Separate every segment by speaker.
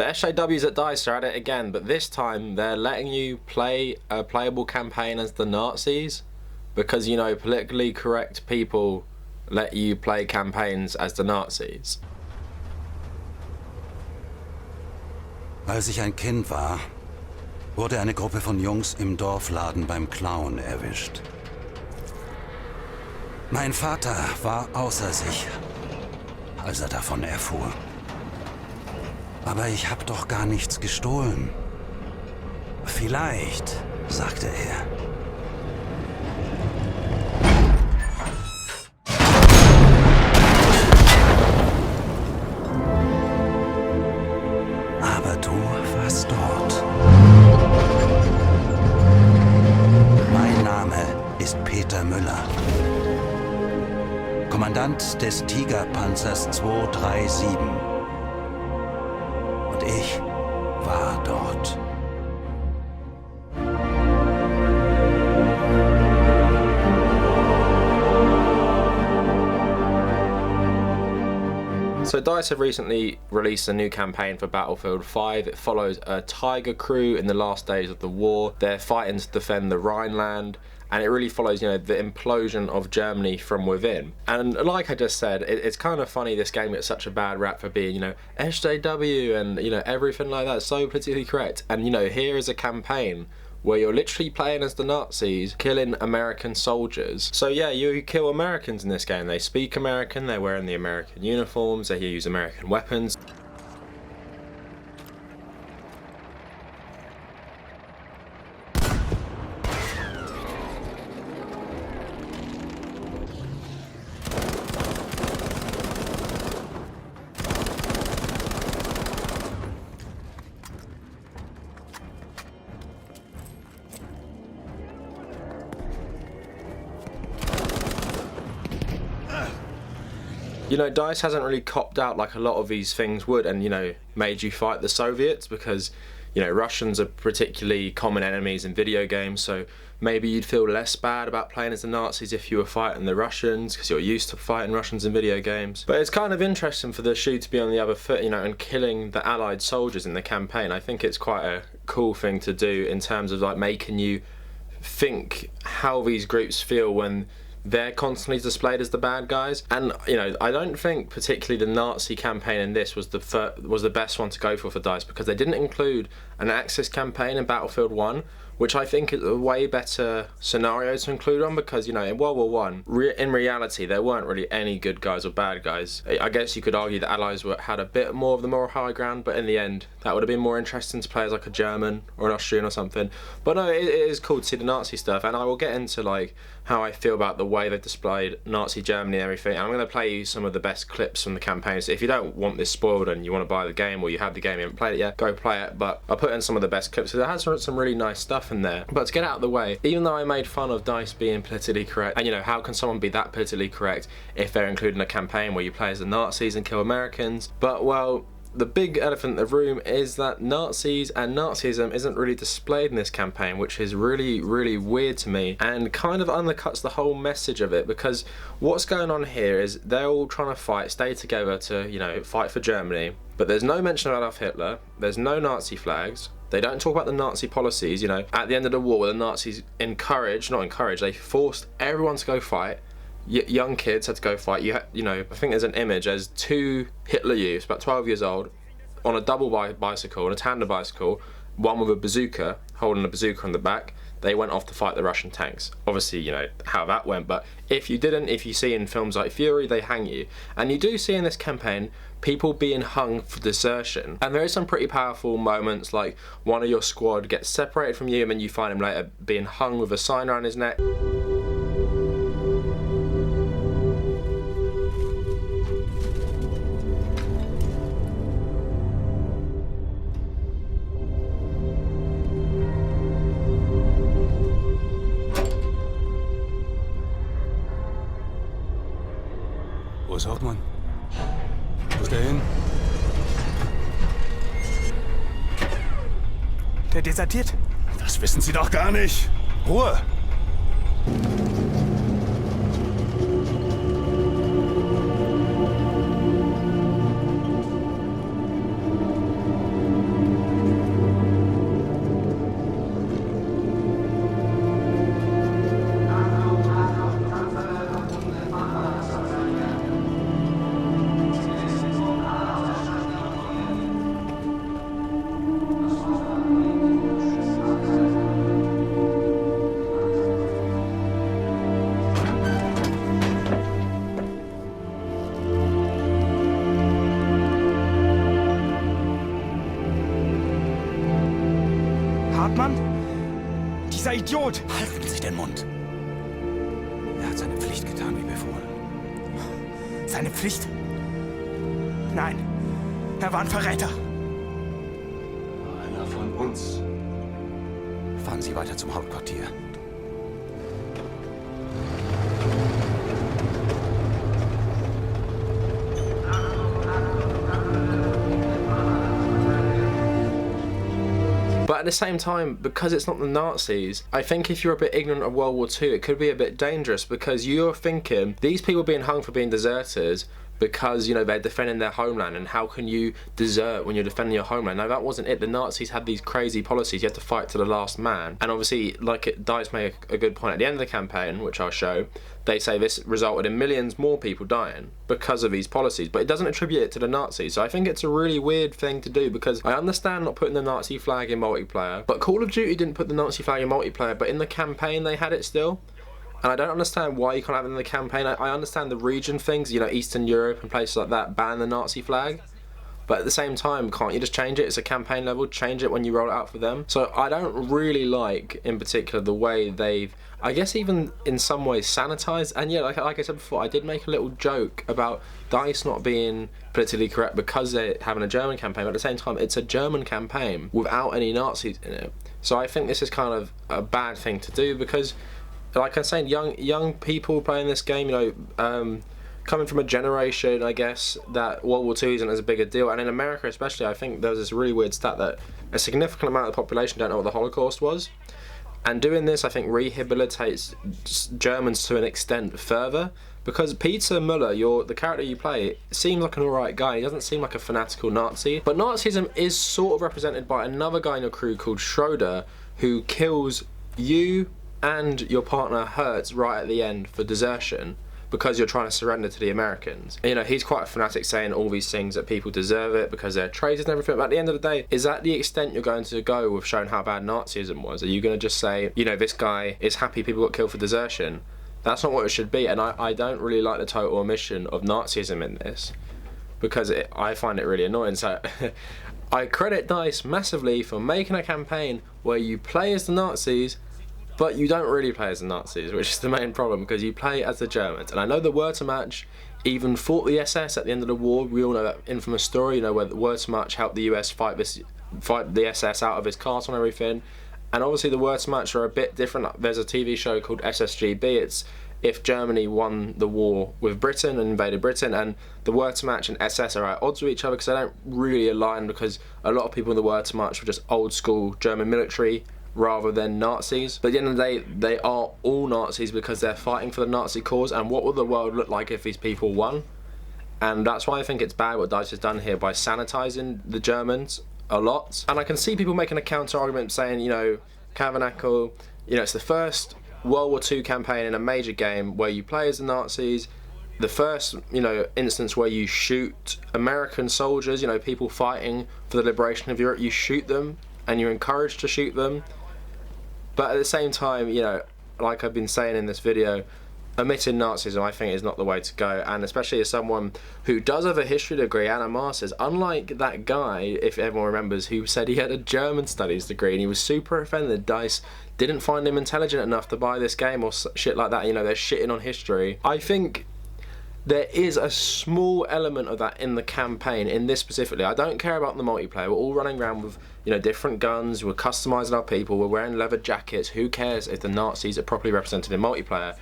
Speaker 1: The SJWs at DICE are at it again, but this time they're letting you play a playable campaign as the Nazis, because, you know, politically correct people let you play campaigns as the Nazis.
Speaker 2: Als ich ein Kind war, wurde eine Gruppe von Jungs im Dorfladen beim Klauen erwischt. Mein Vater war außer sich, als er davon erfuhr. Aber ich hab doch gar nichts gestohlen. Vielleicht, sagte er. Aber du warst dort. Mein Name ist Peter Müller. Kommandant des Tigerpanzers 237. Und ich war dort.
Speaker 1: So DICE have recently released a new campaign for Battlefield 5. It follows a tiger crew in the last days of the war. They're fighting to defend the Rhineland, and it really follows, you know, the implosion of Germany from within. And like I just said, it's kind of funny this game gets such a bad rap for being, you know, SJW and, you know, everything like that, so politically correct. And, you know, here is a campaign where you're literally playing as the Nazis, killing American soldiers. So yeah, you kill Americans in this game. They speak American, they're wearing the American uniforms, they use American weapons. You know, DICE hasn't really copped out like a lot of these things would and, you know, made you fight the Soviets, because, you know, Russians are particularly common enemies in video games, so maybe you'd feel less bad about playing as the Nazis if you were fighting the Russians, because you're used to fighting Russians in video games. But it's kind of interesting for the shoe to be on the other foot, you know, and killing the Allied soldiers in the campaign. I think it's quite a cool thing to do in terms of like making you think how these groups feel when they're constantly displayed as the bad guys. And, you know, I don't think particularly the Nazi campaign in this was the best one to go for DICE, because they didn't include an Axis campaign in Battlefield 1, which I think is a way better scenario to include on, because, you know, in World War One, in reality, there weren't really any good guys or bad guys. I guess you could argue the Allies had a bit more of the moral high ground, but in the end, that would have been more interesting to play as like a German or an Austrian or something. But no, it is cool to see the Nazi stuff, and I will get into like how I feel about the way they've displayed Nazi Germany and everything. And I'm going to play you some of the best clips from the campaign. So if you don't want this spoiled and you want to buy the game, or you have the game, you haven't played it yet, go play it. But I'll put in some of the best clips, because it has some really nice stuff in there. But to get out of the way, even though I made fun of DICE being politically correct, and, you know, how can someone be that politically correct if they're including a campaign where you play as the Nazis and kill Americans? But, well, the big elephant in the room is that Nazis and Nazism isn't really displayed in this campaign, which is really, really weird to me, and kind of undercuts the whole message of it, because what's going on here is they're all trying to fight, stay together to, you know, fight for Germany, but there's no mention of Adolf Hitler, there's no Nazi flags, they don't talk about the Nazi policies, you know, at the end of the war, where the Nazis they forced everyone to go fight. Young kids had to go fight. You know, I think there's an image as two Hitler youths, about 12 years old, on a double bicycle, on a tandem bicycle, one with a bazooka, holding a bazooka on the back. They went off to fight the Russian tanks. Obviously, you know how that went, but if you see in films like Fury, they hang you. And you do see in this campaign people being hung for desertion. And there is some pretty powerful moments, like one of your squad gets separated from you and then you find him later being hung with a sign around his neck.
Speaker 3: Wo ist Hauptmann? Wo ist der hin?
Speaker 4: Der desertiert.
Speaker 3: Das wissen Sie doch gar nicht. Ruhe!
Speaker 4: Hartmann? Dieser Idiot!
Speaker 2: Halten Sie den Mund. Er hat seine Pflicht getan, wie befohlen.
Speaker 4: Seine Pflicht? Nein, er war ein Verräter.
Speaker 3: Einer von uns.
Speaker 2: Fahren Sie weiter zum Hauptquartier.
Speaker 1: But at the same time, because it's not the Nazis, I think if you're a bit ignorant of World War II, it could be a bit dangerous, because you're thinking, these people being hung for being deserters because, you know, they're defending their homeland, and how can you desert when you're defending your homeland? No, that wasn't it. The Nazis had these crazy policies. You had to fight to the last man. And obviously, like Dice made a good point at the end of the campaign, which I'll show, they say this resulted in millions more people dying because of these policies, but it doesn't attribute it to the Nazis. So I think it's a really weird thing to do, because I understand not putting the Nazi flag in multiplayer, but Call of Duty didn't put the Nazi flag in multiplayer, but in the campaign they had it still. And I don't understand why you can't have it in the campaign. I understand the region things, you know, Eastern Europe and places like that ban the Nazi flag. But at the same time, can't you just change it? It's a campaign level, change it when you roll it out for them. So I don't really like, in particular, the way they've, I guess even in some ways, sanitized. And yeah, like I said before, I did make a little joke about DICE not being politically correct because they're having a German campaign, but at the same time, it's a German campaign without any Nazis in it. So I think this is kind of a bad thing to do, because like I was saying, young people playing this game, you know, coming from a generation, I guess, that World War II isn't as big a deal, and in America especially, I think there was this really weird stat that a significant amount of the population don't know what the Holocaust was, and doing this, I think, rehabilitates Germans to an extent further, because Peter Muller, the character you play, seems like an alright guy. He doesn't seem like a fanatical Nazi, but Nazism is sort of represented by another guy in your crew called Schroeder, who kills you and your partner Hertz right at the end for desertion, because you're trying to surrender to the Americans. You know, he's quite a fanatic, saying all these things that people deserve it because they're traitors and everything, but at the end of the day, is that the extent you're going to go with showing how bad Nazism was? Are you going to just say, you know, this guy is happy people got killed for desertion? That's not what it should be, and I don't really like the total omission of Nazism in this, because I find it really annoying. So I credit DICE massively for making a campaign where you play as the Nazis, but you don't really play as the Nazis, which is the main problem, because you play as the Germans. And I know the Wurzelmarsch even fought the SS at the end of the war. We all know that infamous story, you know, where the Wurzelmarsch helped the US fight the SS out of his castle and everything. And obviously the Wurzelmarsch are a bit different. There's a TV show called SSGB. It's if Germany won the war with Britain and invaded Britain, and the Wurzelmarsch and SS are at odds with each other because they don't really align, because a lot of people in the Wurzelmarsch were just old school German military rather than Nazis. But at the end of the day, they are all Nazis because they're fighting for the Nazi cause, and what would the world look like if these people won? And that's why I think it's bad what DICE has done here by sanitizing the Germans a lot. And I can see people making a counter argument saying, you know, Tabernacle, you know, it's the first World War II campaign in a major game where you play as the Nazis, the first, you know, instance where you shoot American soldiers, you know, people fighting for the liberation of Europe, you shoot them and you're encouraged to shoot them. But at the same time, you know, like I've been saying in this video, omitting Nazism I think is not the way to go, and especially as someone who does have a history degree and a master's, unlike that guy, if everyone remembers, who said he had a German studies degree and he was super offended DICE didn't find him intelligent enough to buy this game or shit like that, you know, they're shitting on history. I think there is a small element of that in the campaign, in this specifically. I don't care about the multiplayer. We're all running around with, you know, different guns, we're customising our people, we're wearing leather jackets. Who cares if the Nazis are properly represented in multiplayer?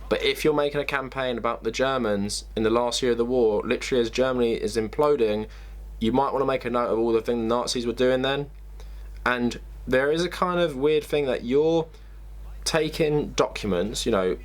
Speaker 1: But if you're making a campaign about the Germans in the last year of the war, literally as Germany is imploding, you might want to make a note of all the things the Nazis were doing then. And there is a kind of weird thing that you're taking documents, you know,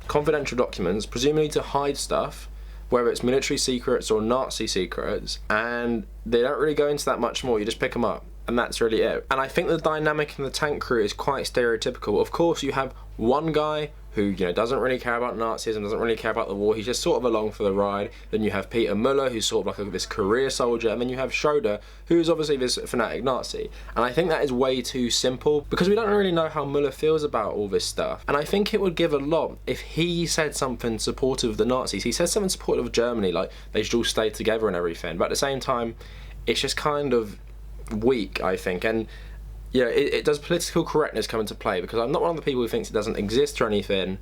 Speaker 1: confidential documents, presumably to hide stuff, whether it's military secrets or Nazi secrets, and they don't really go into that much more. You just pick them up, and that's really it. And I think the dynamic in the tank crew is quite stereotypical. Of course, you have one guy who, you know, doesn't really care about Nazism, doesn't really care about the war, he's just sort of along for the ride. Then you have Peter Muller, who's sort of like this career soldier, and then you have Schroeder, who's obviously this fanatic Nazi. And I think that is way too simple, because we don't really know how Muller feels about all this stuff. And I think it would give a lot if he said something supportive of the Nazis. He said something supportive of Germany, like they should all stay together and everything, but at the same time, it's just kind of weak, I think. And you know, it does political correctness come into play, because I'm not one of the people who thinks it doesn't exist or anything,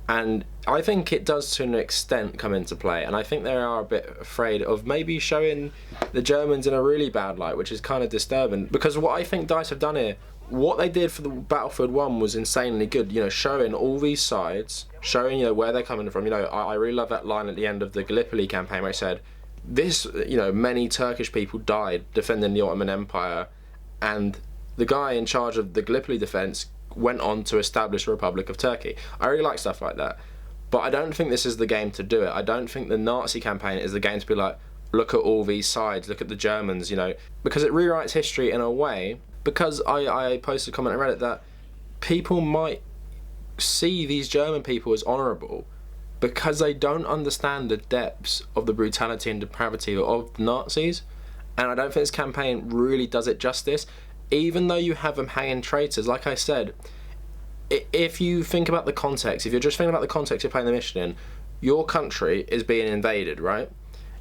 Speaker 1: and I think it does to an extent come into play, and I think they are a bit afraid of maybe showing the Germans in a really bad light, which is kind of disturbing, because what I think DICE have done here, what they did for the Battlefield 1 was insanely good, you know, showing all these sides, showing, you know, where they're coming from. You know, I really love that line at the end of the Gallipoli campaign where I said, this, you know, many Turkish people died defending the Ottoman Empire, and the guy in charge of the Gallipoli defence went on to establish the Republic of Turkey. I really like stuff like that, but I don't think this is the game to do it. I don't think the Nazi campaign is the game to be like, look at all these sides, look at the Germans, you know, because it rewrites history in a way, because I posted a comment on Reddit that people might see these German people as honourable because they don't understand the depths of the brutality and depravity of the Nazis, and I don't think this campaign really does it justice. Even though you have them hanging traitors, like I said, if you think about the context, if you're just thinking about the context you're playing the mission in, your country is being invaded, right?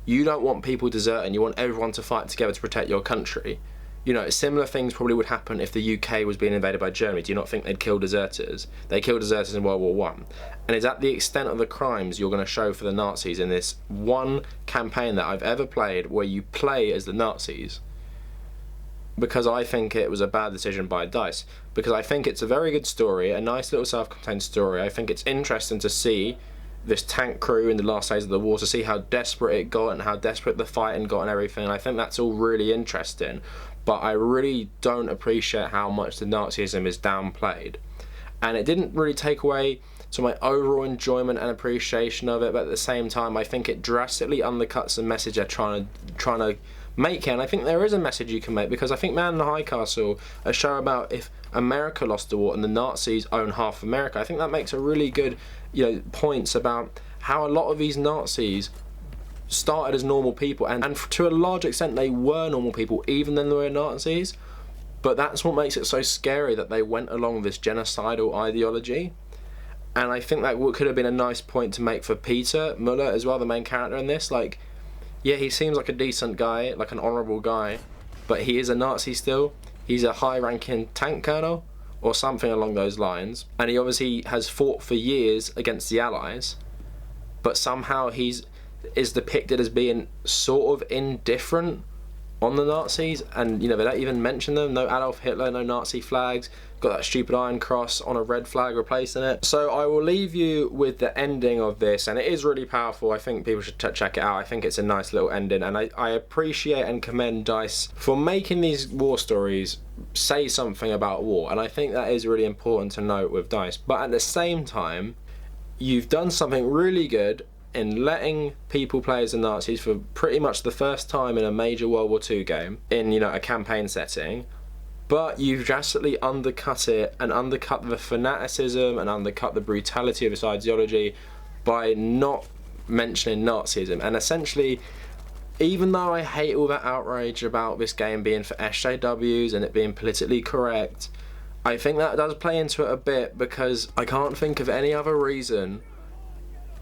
Speaker 1: You don't want people deserting, you want everyone to fight together to protect your country. You know, similar things probably would happen if the UK was being invaded by Germany. Do you not think they'd kill deserters? They killed deserters in World War One. And is that the extent of the crimes you're going to show for the Nazis in this one campaign that I've ever played where you play as the Nazis? Because I think it was a bad decision by DICE. Because I think it's a very good story, a nice little self-contained story. I think it's interesting to see this tank crew in the last days of the war, to see how desperate it got and how desperate the fighting got and everything. I think that's all really interesting. But I really don't appreciate how much the Nazism is downplayed. And it didn't really take away to my overall enjoyment and appreciation of it, but at the same time I think it drastically undercuts the message they're trying to make here. And I think there is a message you can make, because I think Man in the High Castle, a show about if America lost the war and the Nazis own half of America, I think that makes a really good, you know, points about how a lot of these Nazis started as normal people, and to a large extent they were normal people even then they were Nazis, but that's what makes it so scary, that they went along this genocidal ideology. And I think that could have been a nice point to make for Peter Muller as well, the main character in this. Like, yeah, he seems like a decent guy, like an honourable guy, but he is a Nazi still. He's a high-ranking tank colonel or something along those lines, and he obviously has fought for years against the Allies, but somehow is depicted as being sort of indifferent on the Nazis, and you know, they don't even mention them. No Adolf Hitler, no Nazi flags, got that stupid iron cross on a red flag replacing it. So I will leave you with the ending of this, and it is really powerful. I think people should check it out. I think it's a nice little ending, and I appreciate and commend DICE for making these war stories say something about war, and I think that is really important to note with DICE. But at the same time, you've done something really good in letting people play as the Nazis for pretty much the first time in a major World War II game, in, you know, a campaign setting, but you've drastically undercut it and undercut the fanaticism and undercut the brutality of this ideology by not mentioning Nazism. And essentially, even though I hate all that outrage about this game being for SJWs and it being politically correct, I think that does play into it a bit, because I can't think of any other reason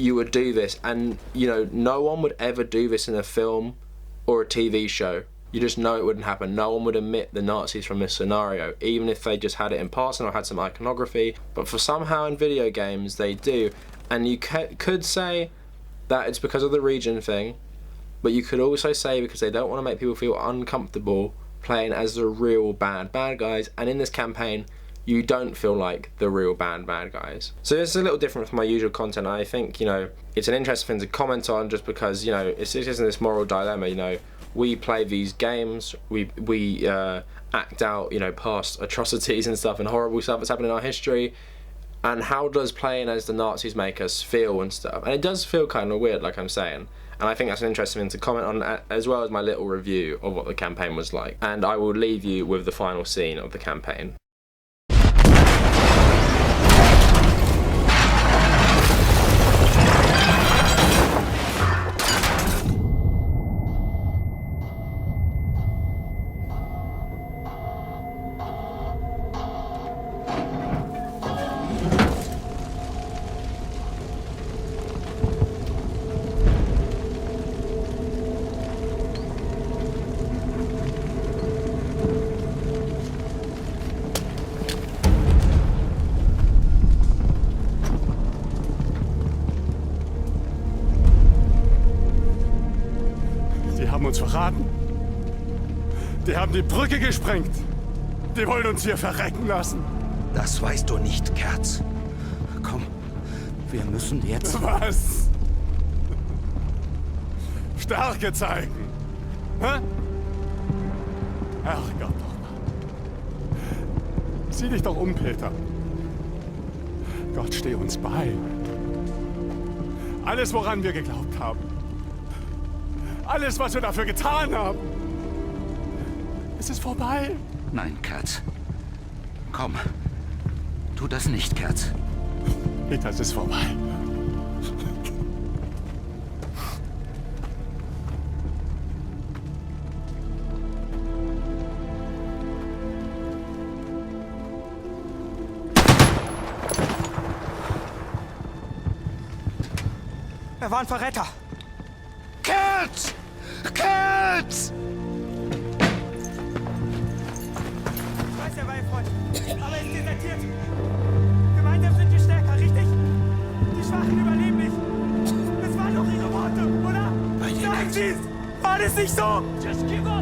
Speaker 1: you would do this, and you know, no one would ever do this in a film or a TV show. You just know it wouldn't happen. No one would omit the Nazis from this scenario, even if they just had it in passing or had some iconography, but for somehow in video games they do. And you could say that it's because of the region thing, but you could also say because they don't want to make people feel uncomfortable playing as the real bad guys, and in this campaign you don't feel like the real bad guys. So this is a little different from my usual content. I think, you know, it's an interesting thing to comment on, just because, you know, it's just this moral dilemma. You know, we play these games, we act out, you know, past atrocities and stuff and horrible stuff that's happened in our history, and how does playing as the Nazis make us feel and stuff? And it does feel kind of weird, like I'm saying. And I think that's an interesting thing to comment on, as well as my little review of what the campaign was like. And I will leave you with the final scene of the campaign.
Speaker 3: haben die Brücke gesprengt. Die wollen uns hier verrecken lassen.
Speaker 2: Das weißt du nicht, Kerz. Komm, wir müssen jetzt...
Speaker 3: Was? Stärke zeigen. Hä? Herrgott doch mal. Sieh dich doch um, Peter. Gott, steh uns bei. Alles, woran wir geglaubt haben. Alles, was wir dafür getan haben. Es ist vorbei.
Speaker 2: Nein, Kerz. Komm. Tu das nicht, Kerz.
Speaker 3: Peter, es ist vorbei.
Speaker 4: Er war ein Verräter.
Speaker 2: Kerz! Kerz!
Speaker 4: Ich weiß, er war ihr Freund. Aber er ist desertiert. Gemeinsam sind wir stärker, richtig? Die Schwachen überleben nicht. Das waren doch ihre Worte, oder? Sagen Sie es! War das nicht so? Just give up!